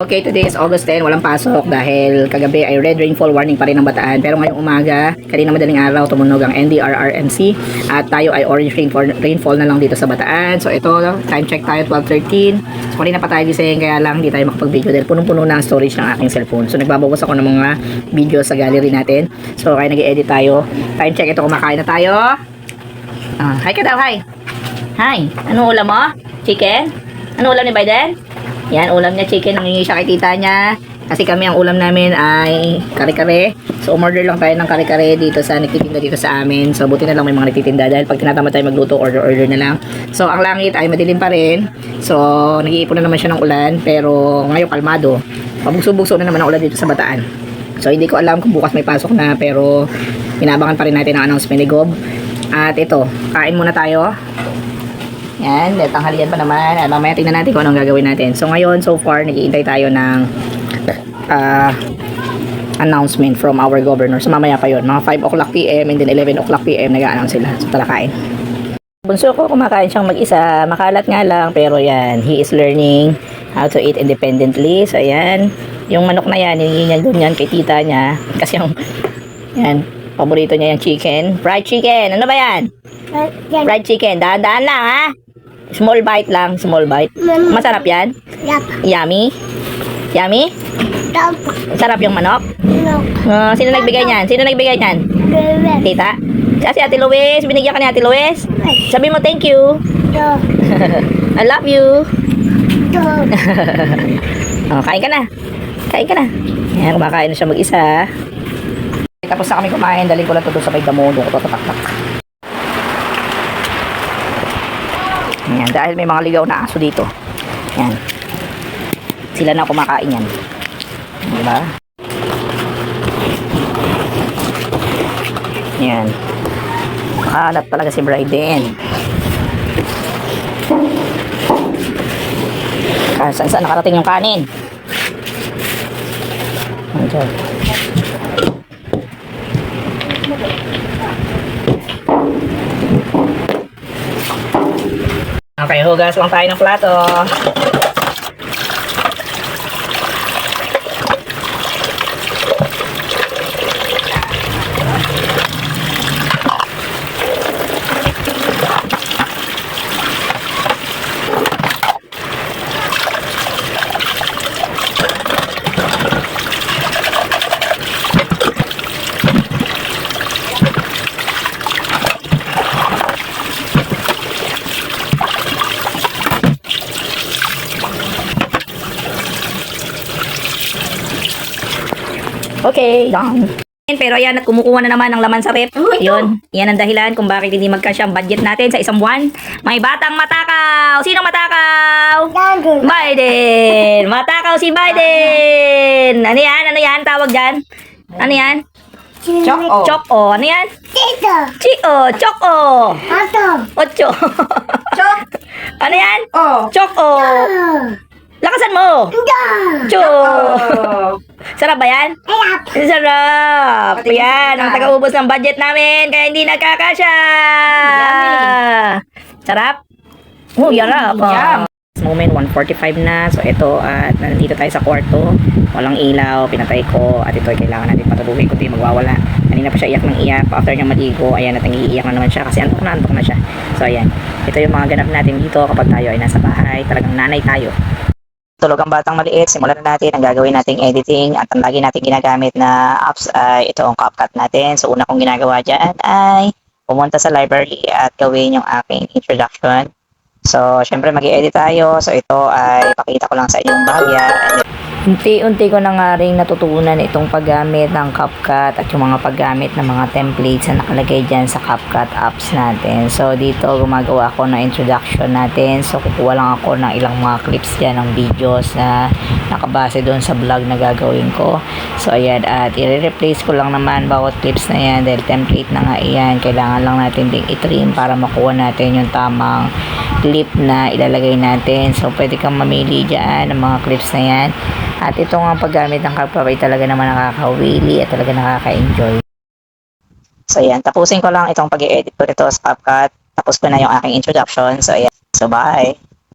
Okay, today is August 10, walang pasok dahil kagabi ay red rainfall warning pa rin ng Bataan. Pero ngayong umaga, kanina madaling araw, tumunog ang NDRRMC at tayo ay orange rainfall na lang dito sa Bataan. So ito, time check tayo, 12:13. So kanina pa tayo gising, kaya lang hindi tayo makapag-video dahil punong-puno na ang storage ng aking cellphone. So nagbabawas ako ng mga video sa gallery natin. So kaya nag-edit tayo. Time check, ito kumakain na tayo. Hi ka daw, hi. Hi, ano ulam mo? Chicken? Ano ulam ni Biden? Yan, ulam niya chicken, nangingi siya kay tita niya. Kasi kami, ang ulam namin ay kare-kare. So, umorder lang tayo ng kare-kare dito sa nagtitinda dito sa amin. So, buti na lang may mga nagtitinda dahil pag tinatamad tayo magluto, order na lang. So, ang langit ay madilim pa rin. So, nag-iipon na naman siya ng ulan. Pero, ngayon kalmado. Pabugso-bugso na naman ang ulan dito sa Bataan. So, hindi ko alam kung bukas may pasok na. Pero, inabangan pa rin natin ang announcement ni Gob. At ito, kain muna tayo. Yan, dahil tanghalian pa naman. At mamaya tingnan natin kung anong gagawin natin. So ngayon, so far, nag-iintay tayo ng announcement from our governor. So mamaya pa yun. Mga 5 o'clock PM and then 11 o'clock PM nag-a-announce sila. So tala kain. Bunso ko, kumakain siyang mag-isa. Makalat nga lang, pero yan, he is learning how to eat independently. So yan, yung manok na yan, hiningi niya doon yan kay tita niya. Kasi yung, yan, paborito niya yung chicken. Fried chicken, ano ba yan? Fried chicken, dahan-dahan lang ha. Small bite lang, small bite. Masarap yan? Yummy? Yummy? Sarap yung manok? Sino nagbigay niyan? Sino nagbigay niyan? Tita? Kasi Ate Luis, binigyan ka ni Ate Luis? Sabi mo thank you. I love you. Kain ka na. Kain ka na. Ayan, kumakain na siya mag-isa. Tapos na kami kumain, daling ko lang ito sa may damo, doon ko tatak-tak. Ayan, dahil may mga ligaw na aso dito. Ayan. Sila na kumakain yan. Diba? Ayan. Makalat talaga si Bryden. Saan nakarating yung kanin? Ayan. Okay, hugas lang tayo ng plato. Okay, done. Pero ayan, at kumukuha na naman ng laman sa rep. Yun, yan ang dahilan kung bakit hindi magkasya ang budget natin sa isang buwan. May batang matakaw. Sino matakaw? Biden. Matakaw si Biden. Ano yan? Ano yan? Tawag dyan? Ano yan? Choco. Choco. Ano yan? Tito. Chio. Choco. Oto. Ocho. Chok. Ano yan? Oh. Choco. Lakasan mo. Cho. Sarap ba yan? Sarap. Yan, ang taga-ubos ng budget namin, kaya hindi nagkakasya. Sarap? Oh, yarap. Moment, 1:45 na. So, ito, at nandito tayo sa kwarto. Walang ilaw, pinatay ko. At ito, kailangan natin patuluhin kung di magwawala. Kanina pa siya iyak ng iyak. After niya maligo, ayan, at nangiiyak na naman siya. Kasi antok na siya. So, ayan. Ito yung mga ganap natin dito kapag tayo ay nasa bahay. Talagang nanay tayo. Tulog ang batang maliit, simulan na natin ang gagawin nating editing at ang lagi nating ginagamit na apps ay ito ang CapCut natin. So una kong ginagawa dyan ay pumunta sa library at gawin yung aking introduction. So syempre mag-i-edit tayo. So ito ay pakita ko lang sa inyong bahagya. Unti-unti ko na nga rin natutunan itong paggamit ng CapCut at yung mga paggamit ng mga templates na nakalagay dyan sa CapCut apps natin. So dito gumagawa ako ng introduction natin. So kukuha lang ako ng ilang mga clips dyan ng videos na nakabase doon sa vlog na gagawin ko. So ayan, at i-replace ko lang naman bawat clips na yan dahil template na nga yan. Kailangan lang natin ding i-trim para makuha natin yung tamang clip na ilalagay natin. So pwede kang mamili dyan ng mga clips na yan. At ito nga paggamit ng CapCut ay talaga naman nakakawili at talaga nakaka-enjoy. So yan, tapusin ko lang itong pag-i-edit ko ito sa CapCut. Tapos ko na yung aking introduction. So ayan, so bye!